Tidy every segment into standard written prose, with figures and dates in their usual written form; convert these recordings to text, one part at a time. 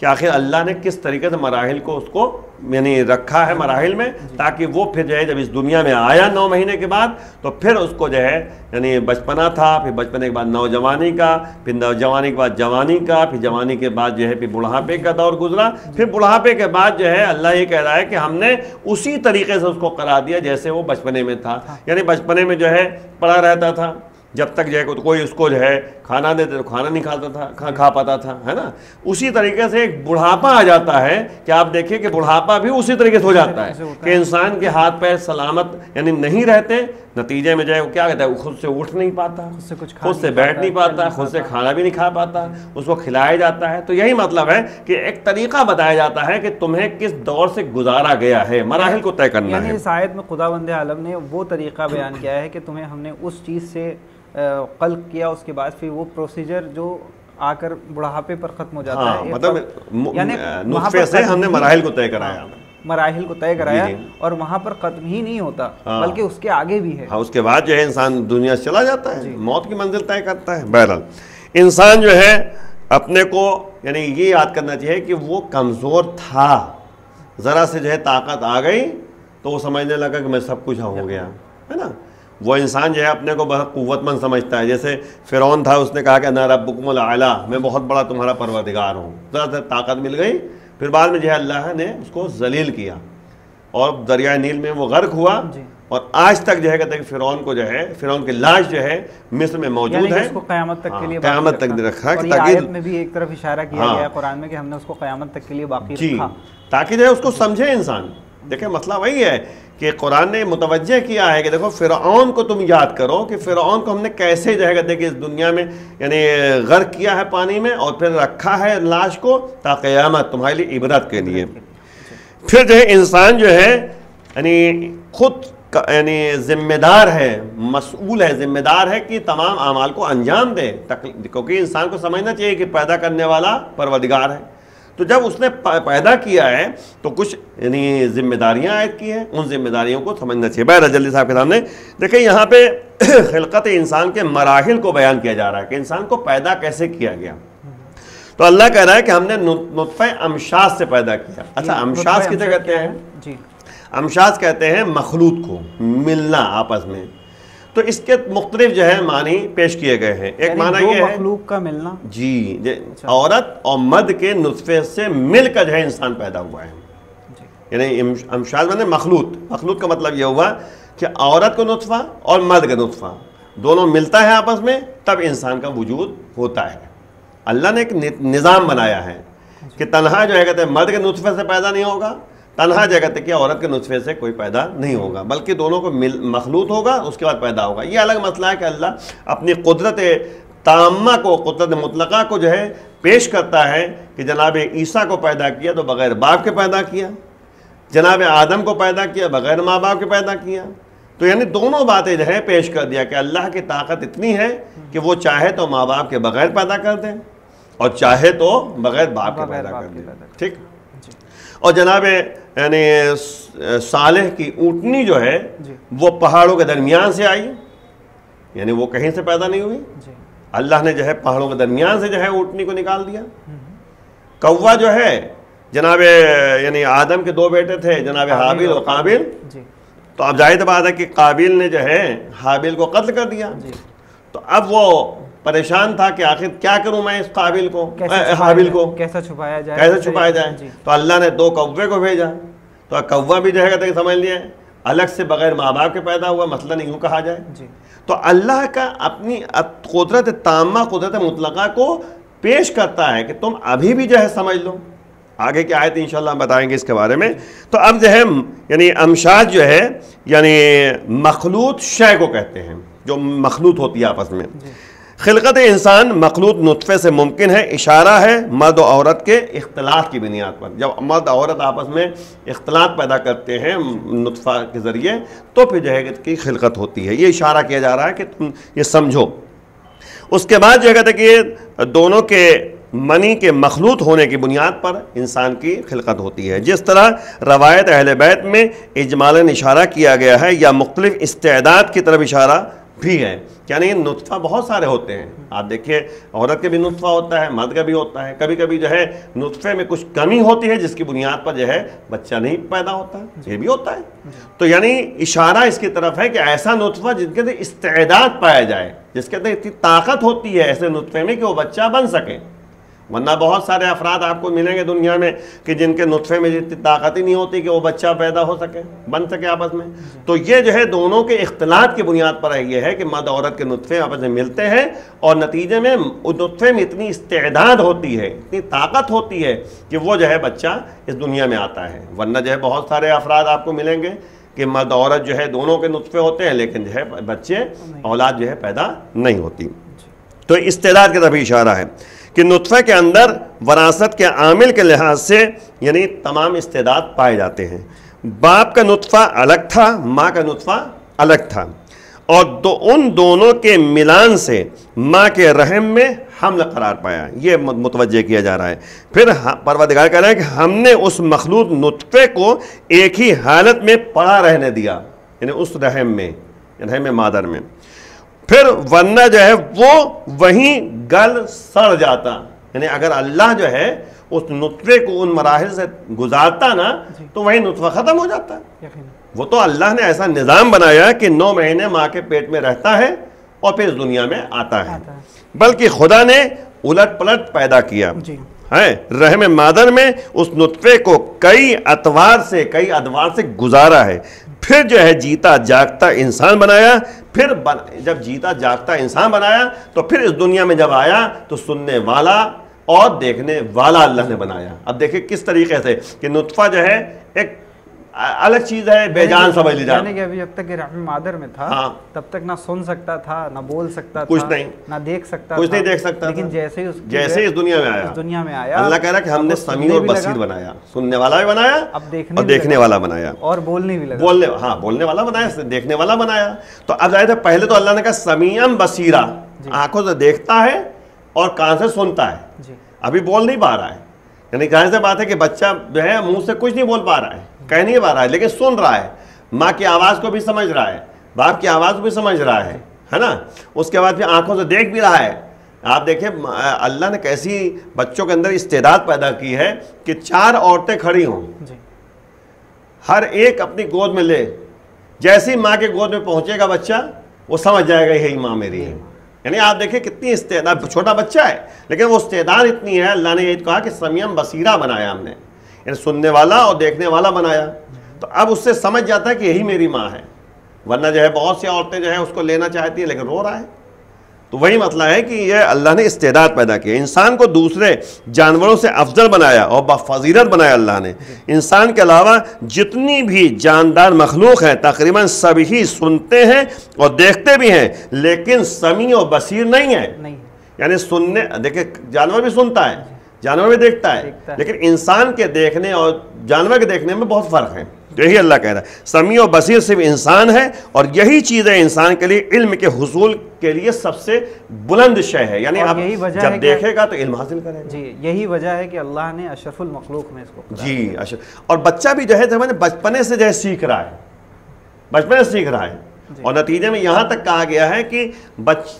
کہ آخر اللہ نے کس طریقے سے مراحل کو اس کو یعنی رکھا ہے مراحل میں، تاکہ وہ پھر جو ہے جب اس دنیا میں آیا 9 مہینے کے بعد تو پھر اس کو جو ہے یعنی بچپنا تھا، پھر بچپنے کے بعد نوجوانی کا، پھر نوجوانی کے بعد جوانی کا، پھر جوانی کے بعد جو ہے پھر بڑھاپے کا دور گزرا، پھر بڑھاپے کے بعد جو ہے اللہ یہ کہہ رہا ہے کہ ہم نے اسی طریقے سے اس کو قرار دیا جیسے وہ بچپنے میں تھا، یعنی بچپنے میں جو ہے پڑا رہتا تھا جب تک جو ہے کوئی اس کو جو ہے کھانا دیتے تو کھانا نہیں کھاتا تھا، کھا پاتا تھا، ہے نا۔ اسی طریقے سے ایک بڑھاپا آ جاتا ہے کہ آپ دیکھیں کہ بڑھاپا بھی اسی طریقے سے ہو جاتا ہے کہ انسان کے ہاتھ پیر سلامت یعنی نہیں رہتے، نتیجے میں جو ہے وہ کیا کہتا ہے، وہ خود سے اٹھ نہیں پاتا، خود سے بیٹھ نہیں پاتا، خود سے کھانا بھی نہیں کھا پاتا، اس کو کھلایا جاتا ہے۔ تو یہی مطلب ہے کہ ایک طریقہ بتایا جاتا ہے کہ تمہیں کس دور سے گزارا گیا ہے، مراحل کو طے کرنا ہے۔ یعنی اس آیت میں خداوند عالم نے وہ طریقہ بیان کیا ہے کہ تمہیں ہم نے اس چیز سے خلق کیا، اس کے بعد پھر وہ پروسیجر جو آ کر بڑھاپے پر ختم ہو جاتا ہے، مطلب یعنی نطفے سے ہم نے مراحل کو طے کرایا، مراحل کو طے کرایا، اور وہاں پر ختم ہی نہیں ہوتا بلکہ اس کے آگے بھی ہے۔ ہاں، اس کے بعد جو ہے انسان دنیا سے چلا جاتا ہے، موت کی منزل طے کرتا ہے۔ بہرحال انسان جو ہے اپنے کو یعنی یہ یاد کرنا چاہیے کہ وہ کمزور تھا، ذرا سے جو ہے طاقت آ گئی تو وہ سمجھنے لگا کہ میں سب کچھ ہو گیا، ہے نا۔ وہ انسان جو ہے اپنے کو بہت قوت مند سمجھتا ہے، جیسے فرعون تھا، اس نے کہا کہ انا ربکم الاعلیٰ، میں بہت بڑا تمہارا پروردگار ہوں، ذرا سے طاقت مل گئی، پھر بعد میں جو ہے اللہ نے اس کو ذلیل کیا اور دریائے نیل میں وہ غرق ہوا، اور آج تک جو ہے کہتے ہیں کہ فرعون کو جو ہے فرعون کی لاش جو ہے مصر میں موجود ہے، اس کو قیامت تک کے لیے قیامت تک رکھا، اور یہ آیت میں بھی ایک طرف اشارہ کیا گیا ہے قرآن میں کہ ہم نے اس کو قیامت تک کے لیے باقی رکھا، تاکہ جو ہے اس کو سمجھے انسان۔ دیکھیں مسئلہ وہی ہے کہ قرآن نے متوجہ کیا ہے کہ دیکھو فرعون کو تم یاد کرو کہ فرعون کو ہم نے کیسے جو ہے کہتے کہ اس دنیا میں یعنی غرق کیا ہے پانی میں، اور پھر رکھا ہے لاش کو تا قیامت تمہارے لیے عبرت کے لیے۔ پھر جو ہے انسان جو ہے یعنی خود یعنی ذمہ دار ہے، مسئول ہے، ذمہ دار ہے کہ تمام اعمال کو انجام دے، کیونکہ انسان کو سمجھنا چاہیے کہ پیدا کرنے والا پروردگار ہے۔ تو جب اس نے پیدا کیا ہے تو کچھ یعنی ذمہ داریاں عائد کی ہیں، ان ذمہ داریوں کو سمجھنا چاہیے۔ بہرحال جلدی صاحب کے سامنے دیکھیں یہاں پہ خلقت انسان کے مراحل کو بیان کیا جا رہا ہے کہ انسان کو پیدا کیسے کیا گیا۔ تو اللہ کہہ رہا ہے کہ ہم نے نطفہ امشاز سے پیدا کیا۔ اچھا، امشاز کسے کہتے ہیں؟ جی، امشاز کہتے ہیں مخلوط کو، ملنا آپس میں۔ تو اس کے مختلف جو ہے معنی پیش کیے گئے ہیں۔ ایک معنی یہ ہے مخلوق کا ملنا، جی، عورت اور مرد کے نطفے سے مل کر جو ہے انسان پیدا ہوا ہے، یعنی امشاز معنی مخلوط۔ مخلوط کا مطلب یہ ہوا کہ عورت کا نطفہ اور مرد کا نطفہ دونوں ملتا ہے آپس میں، تب انسان کا وجود ہوتا ہے۔ اللہ نے ایک نظام بنایا ہے کہ تنہا جو ہے کہتے ہیں مرد کے نطفے سے پیدا نہیں ہوگا، تنہا جگہ تک کہ عورت کے نطفے سے کوئی پیدا نہیں ہوگا، بلکہ دونوں کو مخلوط ہوگا، اس کے بعد پیدا ہوگا۔ یہ الگ مسئلہ ہے کہ اللہ اپنی قدرت تامہ کو، قدرت مطلقہ کو جو ہے پیش کرتا ہے کہ جناب عیسیٰ کو پیدا کیا تو بغیر باپ کے پیدا کیا، جناب آدم کو پیدا کیا بغیر ماں باپ کے پیدا کیا۔ تو یعنی دونوں باتیں جو ہے پیش کر دیا کہ اللہ کی طاقت اتنی ہے کہ وہ چاہے تو ماں باپ کے بغیر پیدا کر دیں اور چاہے تو بغیر باپ کے پیدا کر دیں، ٹھیک۔ اور جناب یعنی صالح کی اونٹنی جو ہے وہ پہاڑوں کے درمیان سے آئی، یعنی وہ کہیں سے پیدا نہیں ہوئی، اللہ نے جو ہے پہاڑوں کے درمیان سے جو ہے اونٹنی کو نکال دیا۔ کوا جو ہے جناب یعنی آدم کے 2 بیٹے تھے، جناب حابیل اور قابیل، تو اب ظاہر بات ہے کہ قابیل نے جو ہے حابیل کو قتل کر دیا، تو اب وہ پریشان تھا کہ آخر کیا کروں میں اس حابیل کو کیسا چھپایا جائے، تو اللہ نے 2 کوے کو بھیجا۔ تو کوا بھی جو ہے سمجھ لیا الگ سے بغیر ماں باپ کے پیدا ہوا، مثلاً یوں کہا جائے۔ تو اللہ کا اپنی قدرت تامہ، قدرت مطلقہ کو پیش کرتا ہے کہ تم ابھی بھی جو ہے سمجھ لو۔ آگے کی آیت انشاءاللہ ہم بتائیں گے اس کے بارے میں۔ تو اب جو ہے یعنی امشاج جو ہے یعنی مخلوط شے کو کہتے ہیں، جو مخلوط ہوتی ہے آپس میں۔ خلقت انسان مخلوط نطفے سے ممکن ہے، اشارہ ہے مرد و عورت کے اختلاط کی بنیاد پر۔ جب مرد عورت آپس میں اختلاط پیدا کرتے ہیں نطفہ کے ذریعے تو پھر جو ہے کہ خلقت ہوتی ہے، یہ اشارہ کیا جا رہا ہے کہ تم یہ سمجھو۔ اس کے بعد جو ہے کہتے ہیں کہ دونوں کے منی کے مخلوط ہونے کی بنیاد پر انسان کی خلقت ہوتی ہے۔ جس طرح روایت اہل بیت میں اجمالاً اشارہ کیا گیا ہے یا مختلف استعداد کی طرف اشارہ بھی ہے. یعنی نطفہ بہت سارے ہوتے ہیں. آپ دیکھیے عورت کے بھی نطفہ ہوتا ہے, مرد کا بھی ہوتا ہے. کبھی کبھی جو ہے نطفے میں کچھ کمی ہوتی ہے جس کی بنیاد پر جو ہے بچہ نہیں پیدا ہوتا ہے, یہ بھی ہوتا ہے. تو یعنی اشارہ اس کی طرف ہے کہ ایسا نطفہ جس کے اندر استعداد پایا جائے, جس کے اندر اتنی طاقت ہوتی ہے ایسے نطفے میں کہ وہ بچہ بن سکے. ورنہ بہت سارے افراد آپ کو ملیں گے دنیا میں کہ جن کے نطفے میں اتنی طاقت ہی نہیں ہوتی کہ وہ بچہ پیدا ہو سکے, بن سکے آپس میں. تو یہ جو ہے دونوں کے اختلاط کی بنیاد پر یہ ہے کہ مرد عورت کے نطفے آپس میں ملتے ہیں اور نتیجے میں اس نطفے میں اتنی استعداد ہوتی ہے, اتنی طاقت ہوتی ہے کہ وہ جو ہے بچہ اس دنیا میں آتا ہے. ورنہ جو ہے بہت سارے افراد آپ کو ملیں گے کہ مرد عورت جو ہے دونوں کے نطفے ہوتے ہیں لیکن جو ہے بچے اولاد جو ہے پیدا نہیں ہوتی. تو استعداد کی طرف اشارہ ہے کہ نطفے کے اندر وراثت کے عامل کے لحاظ سے یعنی تمام استعداد پائے جاتے ہیں. باپ کا نطفہ الگ تھا, ماں کا نطفہ الگ تھا, اور ان دونوں کے ملان سے ماں کے رحم میں حمل قرار پایا. یہ متوجہ کیا جا رہا ہے. پھر پروردگار کہہ رہا ہے کہ ہم نے اس مخلوط نطفے کو ایک ہی حالت میں پڑا رہنے دیا, یعنی اس رحم میں, رحم مادر میں. پھر ورنہ جو ہے وہ وہیں گل سڑ جاتا. یعنی اگر اللہ جو ہے اس نطفے کو ان مراحل سے گزارتا نا تو وہیں نطفہ ختم ہو جاتا. وہ تو اللہ نے ایسا نظام بنایا کہ 9 مہینے ماں کے پیٹ میں رہتا ہے اور پھر اس دنیا میں آتا ہے. بلکہ خدا نے الٹ پلٹ پیدا کیا ہے. رحم مادر میں اس نطفے کو کئی ادوار سے گزارا ہے. پھر جو ہے جیتا جاگتا انسان بنایا. پھر جب جیتا جاگتا انسان بنایا تو پھر اس دنیا میں جب آیا تو سننے والا اور دیکھنے والا اللہ نے بنایا. اب دیکھیں کس طریقے سے کہ نطفہ جو ہے ایک الگ چیز ہے, بے جان سمجھ لی جائے. یعنی کہ ابھی جب تک رحم مادر میں تھا تب تک نہ سن سکتا تھا, نہ بول سکتا تھا, کچھ نہیں, نہ دیکھ سکتا, کچھ نہیں دیکھ سکتا. لیکن جیسے اس دنیا میں آیا اللہ کہہ رہا کہ ہم نے سمیع اور بصیر بنایا, سننے والا بھی بنایا اور دیکھنے والا بنایا, اور بولنے بھی لگا. بولنے والا بنایا, دیکھنے والا بنایا. تو اب ظاہر ہے پہلے تو اللہ نے کہا سمیعاً بصیرا, آنکھوں سے دیکھتا ہے اور کان سے سنتا ہے. ابھی بول نہیں پا رہا ہے. یعنی ظاہر سے بات ہے کہ بچہ جو ہے منہ سے کچھ نہیں بول پا رہا ہے, کہہ نہیں پا رہا ہے, لیکن سن رہا ہے. ماں کی آواز کو بھی سمجھ رہا ہے, باپ کی آواز کو بھی سمجھ رہا ہے نا. اس کے بعد پھر آنکھوں سے دیکھ بھی رہا ہے. آپ دیکھیں اللہ نے کیسی بچوں کے اندر استعداد پیدا کی ہے کہ 4 عورتیں کھڑی ہوں, ہر ایک اپنی گود میں لے. جیسی ماں کے گود میں پہنچے گا بچہ وہ سمجھ جائے گا یہی ماں میری ہے. یعنی آپ دیکھیں کتنی استعداد, چھوٹا بچہ ہے لیکن وہ استعداد اتنی ہے. اللہ نے یہ کہا کہ سمیعاً بصیرا بنایا ہم نے, یعنی سننے والا اور دیکھنے والا بنایا. تو اب اس سے سمجھ جاتا ہے کہ یہی میری ماں ہے. ورنہ جو ہے بہت سی عورتیں جو ہے اس کو لینا چاہتی ہیں لیکن رو رہا ہے. تو وہی مسئلہ ہے کہ یہ اللہ نے استعداد پیدا کی. انسان کو دوسرے جانوروں سے افضل بنایا اور بفضیلت بنایا اللہ نے. انسان کے علاوہ جتنی بھی جاندار مخلوق ہیں تقریباً سبھی سنتے ہیں اور دیکھتے بھی ہیں, لیکن سمیع و بصیر نہیں ہے. یعنی سننے, دیکھیں جانور بھی سنتا ہے, جانور بھی دیکھتا ہے, لیکن انسان کے دیکھنے اور جانور کے دیکھنے میں بہت فرق ہے. تو یہی اللہ کہہ رہا ہے سمیع و بصیر صرف انسان ہے, اور یہی چیز ہے انسان کے لیے علم کے حصول کے لیے سب سے بلند شے ہے. یعنی اب جب دیکھے گا تو علم حاصل کرے گا. جی یہی وجہ ہے کہ اللہ نے اشرف المخلوق میں اس کو جی اور بچہ بھی جو ہے بچپنے سے جو ہے سیکھ رہا ہے, بچپنے سے سیکھ رہا ہے. اور نتیجے میں یہاں تک کہا گیا ہے کہ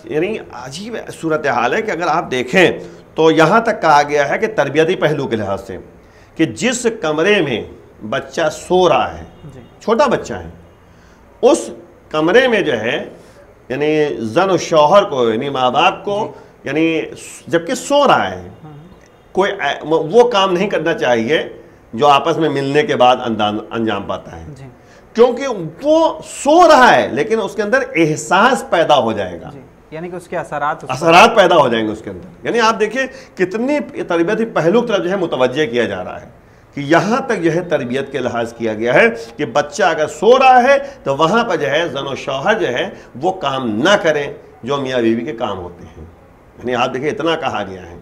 یعنی عجیب صورتحال ہے کہ اگر آپ دیکھیں تو یہاں تک کہا گیا ہے کہ تربیتی پہلو کے لحاظ سے کہ جس کمرے میں بچہ سو رہا ہے, چھوٹا بچہ ہے, اس کمرے میں جو ہے یعنی زن و شوہر کو یعنی ماں باپ کو یعنی جبکہ سو رہا ہے کوئی وہ کام نہیں کرنا چاہیے جو آپس میں ملنے کے بعد انجام پاتا ہے, کیونکہ وہ سو رہا ہے لیکن اس کے اندر احساس پیدا ہو جائے گا. یعنی کہ اس کے اثرات پیدا ہو جائیں گے اس کے اندر. یعنی آپ دیکھیں کتنی تربیتی پہلو کی طرف جو ہے متوجہ کیا جا رہا ہے کہ یہاں تک جو ہے تربیت کے لحاظ کیا گیا ہے کہ بچہ اگر سو رہا ہے تو وہاں پر جو ہے زن و شوہر جو ہے وہ کام نہ کریں جو میاں بیوی کے کام ہوتے ہیں. یعنی آپ دیکھیں اتنا کہا گیا ہے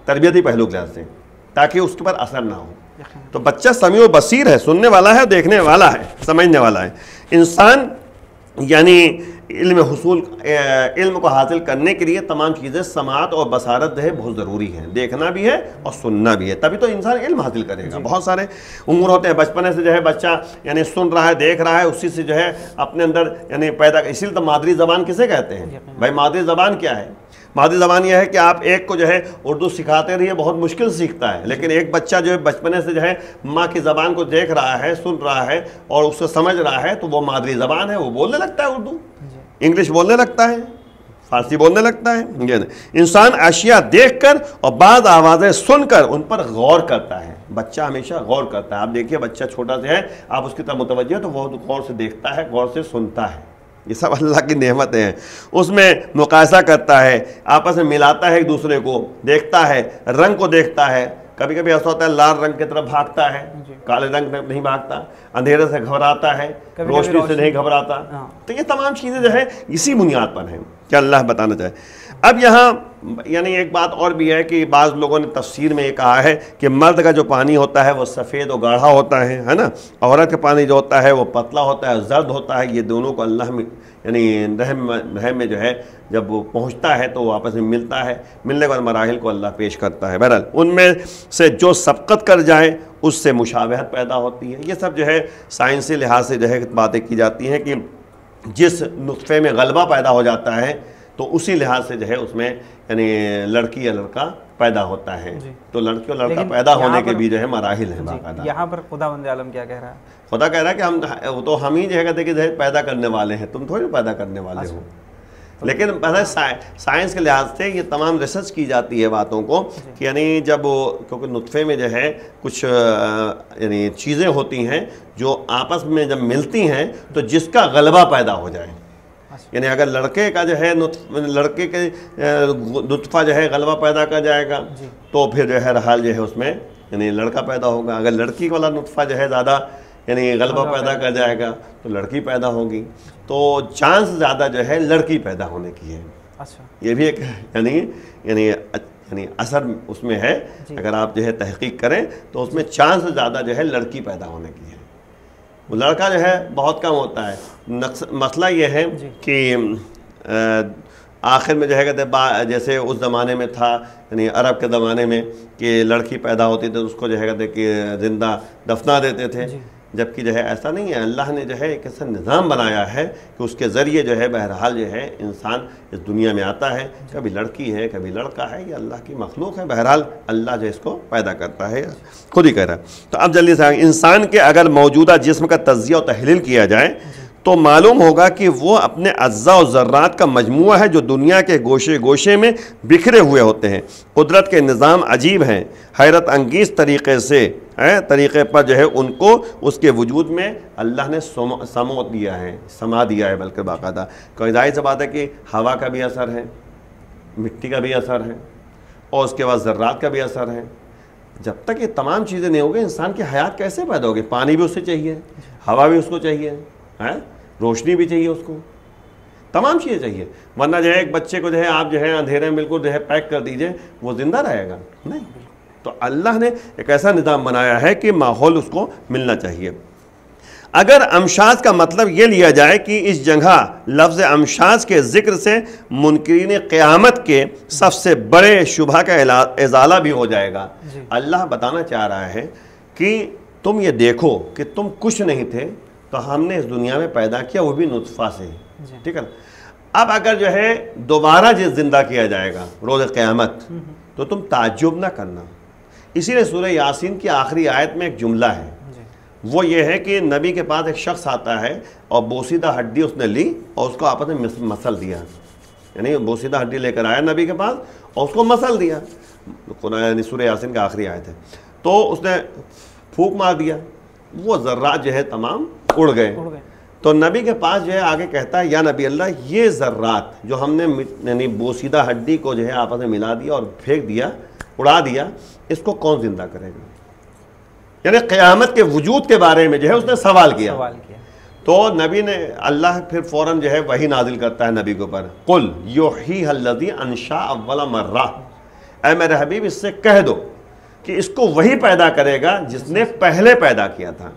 تربیتی پہلو کے لحاظ سے تاکہ اس کے پر اثر نہ ہو. تو بچہ سمیع و بصیر ہے, سننے والا ہے, دیکھنے والا ہے, سمجھنے والا ہے. انسان یعنی علم کو حاصل کرنے کے لیے تمام چیزیں سماعت اور بصارت جو ہے بہت ضروری ہیں، دیکھنا بھی ہے اور سننا بھی ہے، تبھی تو انسان علم حاصل کرے گا۔ بہت سارے امور ہوتے ہیں بچپنے سے جو ہے بچہ یعنی سن رہا ہے، دیکھ رہا ہے، اسی سے جو ہے اپنے اندر یعنی پیدا، اسی لیے تو مادری زبان کسے کہتے ہیں بھائی؟ مادری زبان کیا ہے؟ مادری زبان یہ ہے کہ آپ ایک کو جو ہے اردو سکھاتے رہیے، بہت مشکل سیکھتا ہے، لیکن ایک بچہ جو ہے بچپنے سے جو ہے ماں کی زبان کو دیکھ رہا ہے، سن رہا ہے اور اس سے سمجھ رہا ہے، تو وہ مادری زبان ہے، وہ بولنے لگتا ہے، اردو انگلش بولنے لگتا ہے، فارسی بولنے لگتا ہے۔ انسان اشیاء دیکھ کر اور بعض آوازیں سن کر ان پر غور کرتا ہے۔ بچہ ہمیشہ غور کرتا ہے۔ آپ دیکھیے بچہ چھوٹا سے ہے، آپ اس کی طرف متوجہ تو وہ غور سے دیکھتا ہے، غور سے سنتا ہے۔ یہ سب اللہ کی نعمتیں ہیں۔ اس میں مقایسہ کرتا ہے، آپس میں ملاتا ہے ایک دوسرے کو، دیکھتا ہے، رنگ کو دیکھتا ہے۔ کبھی کبھی ایسا ہوتا ہے لال رنگ کی طرف بھاگتا ہے، کالے رنگ میں نہیں بھاگتا، اندھیرے سے گھبراتا ہے، روشنی سے نہیں گھبراتا۔ تو یہ تمام چیزیں جو ہے اسی بنیاد پر ہیں کہ اللہ بتانا چاہے۔ اب یہاں یعنی ایک بات اور بھی ہے کہ بعض لوگوں نے تفسیر میں یہ کہا ہے کہ مرد کا جو پانی ہوتا ہے وہ سفید و گاڑھا ہوتا ہے نا، عورت کا پانی جو ہوتا ہے وہ پتلا ہوتا ہے، زرد ہوتا ہے۔ یہ دونوں کو اللہ میں یعنی رحم میں جو ہے جب وہ پہنچتا ہے تو وہ آپس میں ملتا ہے، ملنے کے بعد مراحل کو اللہ پیش کرتا ہے۔ بہرحال ان میں سے جو سبقت کر جائے اس سے مشابہت پیدا ہوتی ہے۔ یہ سب جو ہے سائنسی لحاظ سے جو ہے باتیں کی جاتی ہیں کہ جس نطفے میں غلبہ پیدا ہو جاتا ہے تو اسی لحاظ سے جو ہے اس میں یعنی لڑکی یا لڑکا پیدا ہوتا ہے۔ تو لڑکی اور لڑکا پیدا ہونے کے بھی جو ہے مراحل ہیں باقاعدہ۔ یہاں پر خداوند عالم کیا کہہ رہا ہے؟ خدا کہہ رہا ہے کہ ہم ہی جو ہے کہتے ہیں کہ پیدا کرنے والے ہیں، تم تھوڑی پیدا کرنے والے ہو۔ لیکن سائنس کے لحاظ سے یہ تمام ریسرچ کی جاتی ہے باتوں کو کہ یعنی جب کیونکہ نطفے میں جو ہے کچھ یعنی چیزیں ہوتی ہیں جو آپس میں جب ملتی ہیں تو جس کا غلبہ پیدا ہو جائے، یعنی اگر لڑکے کا جو ہے لڑکے کے نطفہ جو ہے غلبہ پیدا کر جائے گا تو پھر جو ہے حال جو ہے اس میں یعنی لڑکا پیدا ہوگا۔ اگر لڑکی والا نطفہ جو ہے زیادہ یعنی غلبہ پیدا کر جائے گا تو لڑکی پیدا ہوگی، تو چانس زیادہ جو ہے لڑکی پیدا ہونے کی ہے۔ یہ بھی ایک یعنی اثر اس میں ہے، اگر آپ جو ہے تحقیق کریں تو اس میں چانس زیادہ جو ہے لڑکی پیدا ہونے کی ہے۔ وہ لڑکا جو ہے بہت کم ہوتا ہے۔ مسئلہ یہ ہے کہ آخر میں جو ہے کہتے جیسے اس زمانے میں تھا یعنی عرب کے زمانے میں کہ لڑکی پیدا ہوتی تھی تو اس کو جو ہے کہتے کہ زندہ دفنا دیتے تھے، جبکہ جو ہے ایسا نہیں ہے۔ اللہ نے جو ہے ایک ایسا نظام بنایا ہے کہ اس کے ذریعے جو ہے بہرحال جو ہے انسان اس دنیا میں آتا ہے، کبھی لڑکی ہے کبھی لڑکا ہے، یہ اللہ کی مخلوق ہے، بہرحال اللہ جو اس کو پیدا کرتا ہے، خود ہی کہہ رہا ہے۔ تو اب جلدی سے انسان کے اگر موجودہ جسم کا تجزیہ و تحلیل کیا جائے تو معلوم ہوگا کہ وہ اپنے اجزاء و ذرات کا مجموعہ ہے جو دنیا کے گوشے گوشے میں بکھرے ہوئے ہوتے ہیں۔ قدرت کے نظام عجیب ہیں، حیرت انگیز طریقے پر جو ہے ان کو اس کے وجود میں اللہ نے سما دیا ہے بلکہ باقاعدہ۔ کوئی ظاہر سی بات ہے کہ ہوا کا بھی اثر ہے، مٹی کا بھی اثر ہے اور اس کے بعد ذرات کا بھی اثر ہے۔ جب تک یہ تمام چیزیں نہیں ہوگی انسان کی حیات کیسے پیدا ہوگی؟ پانی بھی اسے چاہیے، ہوا بھی اس کو چاہیے، روشنی بھی چاہیے، اس کو تمام چیزیں چاہیے، ورنہ جو ہے ایک بچے کو جو ہے آپ جو ہے اندھیرے میں بالکل جو ہے پیک کر دیجئے وہ زندہ رہے گا نہیں۔ تو اللہ نے ایک ایسا نظام بنایا ہے کہ ماحول اس کو ملنا چاہیے۔ اگر امشاز کا مطلب یہ لیا جائے کہ اس جگہ لفظ امشاز کے ذکر سے منکرین قیامت کے سب سے بڑے شبہ کا ازالہ بھی ہو جائے گا۔ اللہ بتانا چاہ رہا ہے کہ تم یہ دیکھو کہ تم کچھ نہیں تھے تو ہم نے اس دنیا میں پیدا کیا، وہ بھی نطفہ سے، ٹھیک ہے نا۔ اب اگر جو ہے دوبارہ زندہ کیا جائے گا روز قیامت تو تم تعجب نہ کرنا۔ اسی لیے سورہ یاسین کی آخری آیت میں ایک جملہ ہے، وہ یہ ہے کہ نبی کے پاس ایک شخص آتا ہے اور بوسیدہ ہڈی اس نے لی اور اس کو آپس میں مسل دیا، یعنی بوسیدہ ہڈی لے کر آیا نبی کے پاس اور اس کو مسل دیا، یعنی سورہ یاسین کا آخری آیت ہے۔ تو اس نے پھونک مار دیا، وہ ذرات جو ہے تمام اڑ گئے۔ تو نبی کے پاس جو ہے آگے کہتا ہے یا نبی اللہ، یہ ذرات جو ہم نے یعنی بوسیدہ ہڈی کو جو ہے آپس میں ملا دیا اور پھینک دیا، اڑا دیا، اس کو کون زندہ کرے گا؟ یعنی قیامت کے وجود کے بارے میں جو ہے اس نے سوال کیا۔ تو نبی نے اللہ پھر فوراً جو ہے وحی نازل کرتا ہے نبی کے اوپر، قل یحییھا الذی انشأ اول مرہ، اے میرے حبیب اس سے کہہ دو کہ اس کو وہی پیدا کرے گا جس نے پہلے پیدا کیا تھا۔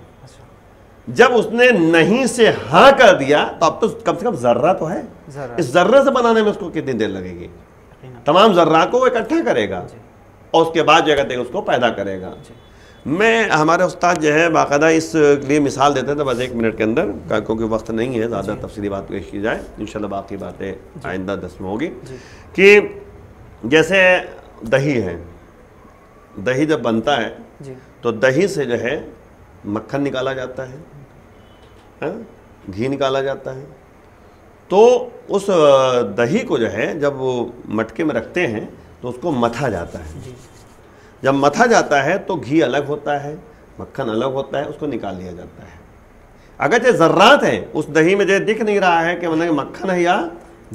جب اس نے نہیں سے ہاں کر دیا تو اب تو کم سے کم ذرہ تو ہے، اس ذرہ سے بنانے میں اس کو کتنی دیر لگے گی؟ تمام ذرات کو وہ اکٹھا کرے گا اور اس کے بعد جو کہتے ہیں اس کو پیدا کرے گا۔ میں ہمارے استاد جو ہے باقاعدہ اس لیے مثال دیتے تھے بس 1 منٹ کے اندر، کیونکہ وقت نہیں ہے زیادہ تفصیلی بات پیش کی جائے، انشاءاللہ باقی باتیں آئندہ درس میں ہوگی، کہ جیسے دہی ہے، دہی جب بنتا ہے تو دہی سے جو ہے مکھن نکالا جاتا ہے، گھی نکالا جاتا ہے، تو اس دہی کو جو ہے جب وہ مٹکے میں رکھتے ہیں تو اس کو متھا جاتا ہے، جب متھا جاتا ہے تو گھی الگ ہوتا ہے، مکھن الگ ہوتا ہے، اس کو نکال لیا جاتا ہے۔ اگرچہ ذرات ہیں اس دہی میں جو دکھ نہیں رہا ہے کہ مکھن ہے یا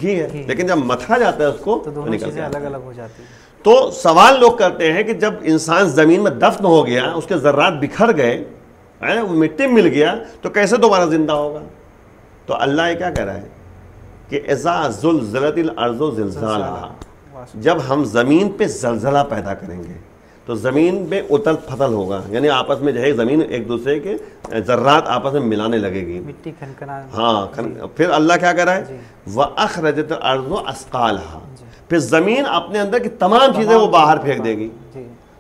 گھی ہے، لیکن جب متھا جاتا ہے اس کو تو دونوں چیزیں الگ الگ ہو جاتی ہیں۔ تو سوال لوگ کرتے ہیں کہ جب انسان زمین میں دفن ہو گیا، اس کے ذرات بکھر گئے، وہ مٹی مل گیا، تو کیسے دوبارہ زندہ ہوگا؟ تو اللہ یہ کیا کہہ رہا ہے کہ اذا زلزلت الارض زلزالها، جب ہم زمین پہ زلزلہ پیدا کریں گے تو زمین پہ اتل پھتل ہوگا، یعنی آپس میں جو ہے زمین ایک دوسرے کے ذرات آپس میں ملانے لگے گی، مٹی کھنکھنا۔ ہاں، پھر اللہ کیا کہہ رہا ہے وَأَخْرَجَتِ الْأَرْضُ أَثْقَالَهَا، پھر زمین اپنے اندر کی تمام چیزیں وہ باہر پھینک دے گی۔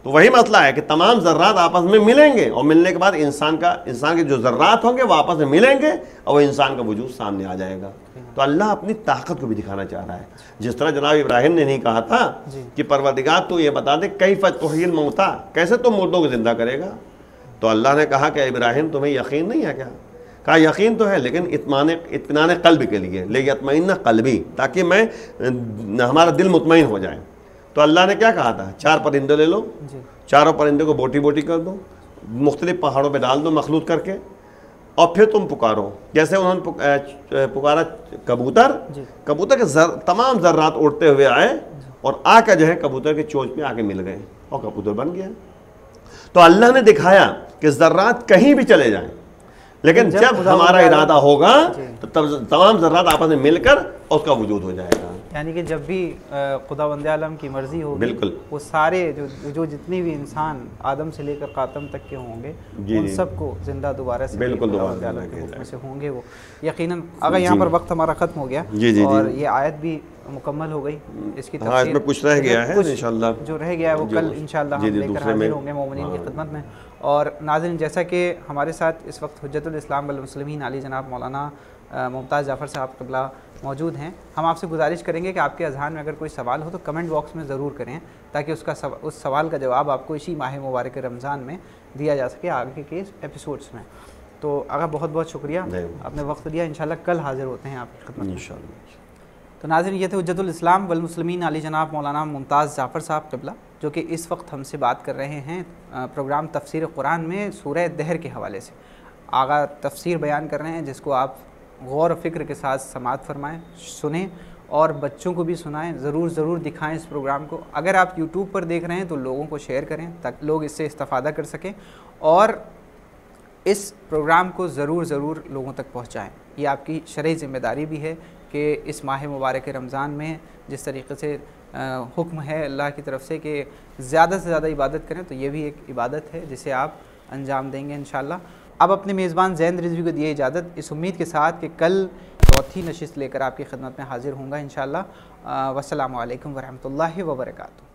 تو وہی مسئلہ ہے کہ تمام ذرات آپس میں ملیں گے، اور ملنے کے بعد انسان کے جو ذرات ہوں گے وہ آپس میں ملیں گے اور وہ انسان کا وجود سامنے آ جائے گا۔ تو اللہ اپنی طاقت کو بھی دکھانا چاہ رہا ہے، جس طرح جناب ابراہیم نے نہیں کہا تھا کہ پروردگار تو یہ بتا دے کیف تحیی الموتی، کیسے تم مردوں کو زندہ کرے گا؟ تو اللہ نے کہا کہ ابراہیم تمہیں یقین نہیں ہے کیا؟ کہا یقین تو ہے لیکن اطمینان قلب کے لیے، لیطمئن قلبی، تاکہ ہمارا دل مطمئن ہو جائے۔ تو اللہ نے کیا کہا تھا؟ 4 پرندے لے لو، چاروں پرندے کو بوٹی بوٹی کر دو، مختلف پہاڑوں پہ ڈال دو مخلوط کر کے، اور پھر تم پکارو۔ جیسے انہوں نے پکارا کبوتر، کبوتر کے تمام ذرات اڑتے ہوئے آئے اور آ کے جو ہے کبوتر کے چونچ پہ آ کے مل گئے اور کبوتر بن گیا۔ تو اللہ نے دکھایا کہ ذرات کہیں بھی چلے جائیں، لیکن جب ہمارا ارادہ ہوگا تو تمام ذرات آپس میں مل کر اس کا وجود ہو جائے گا۔ یعنی کہ جب بھی خداوند عالم کی مرضی ہوگی، بالکل، وہ سارے جو جتنے بھی انسان آدم سے لے کر خاتم تک کے ہوں گے، ان سب کو زندہ دوبارہ سے خداوند عالم کے حکم سے ہوں گے وہ یقیناً۔ اگر یہاں پر وقت ہمارا ختم ہو گیا اور یہ آیت بھی مکمل ہو گئی، اس کی تفسیر اس میں کچھ رہ گیا ہے انشاءاللہ، جو رہ گیا ہے وہ کل انشاءاللہ ہم لے کر حاضر ہوں گے مومنین کی خدمت میں۔ اور ناظرین، جیسا کہ ہمارے ساتھ اس وقت حجت الاسلام والمسلمین علی جناب مولانا ممتاز جعفر صاحب قبلہ موجود ہیں، ہم آپ سے گزارش کریں گے کہ آپ کے اذہان میں اگر کوئی سوال ہو تو کمنٹ باکس میں ضرور کریں، تاکہ اس سوال کا جواب آپ کو اسی ماہ مبارک رمضان میں دیا جا سکے آگے کے ایپیسوڈز میں۔ تو آگا بہت بہت شکریہ، آپ نے وقت دیا، انشاءاللہ کل حاضر ہوتے ہیں آپ کی خدمت میں انشاءاللہ۔ تو ناظرین، یہ تھے حجت الاسلام والمسلمین علی جناب مولانا ممتاز جعفر صاحب قبلہ، جو کہ اس وقت ہم سے بات کر رہے ہیں پروگرام تفسیر قرآن میں سورہ دہر کے حوالے سے۔ آغا تفسیر بیان کر رہے ہیں، جس کو آپ غور و فکر کے ساتھ سماعت فرمائیں، سنیں اور بچوں کو بھی سنائیں، ضرور دکھائیں اس پروگرام کو۔ اگر آپ یوٹیوب پر دیکھ رہے ہیں تو لوگوں کو شیئر کریں تاکہ لوگ اس سے استفادہ کر سکیں، اور اس پروگرام کو ضرور لوگوں تک پہنچائیں۔ یہ آپ کی شرعی ذمہ داری بھی ہے کہ اس ماہ مبارک رمضان میں جس طریقے سے حکم ہے اللہ کی طرف سے کہ زیادہ سے زیادہ عبادت کریں، تو یہ بھی ایک عبادت ہے جسے آپ انجام دیں گے انشاءاللہ۔ اب اپنے میزبان زین رضوی کو دیے اجازت، اس امید کے ساتھ کہ کل چوتھی نشست لے کر آپ کی خدمت میں حاضر ہوں گا انشاءاللہ۔ والسلام علیکم ورحمۃ اللہ وبرکاتہ۔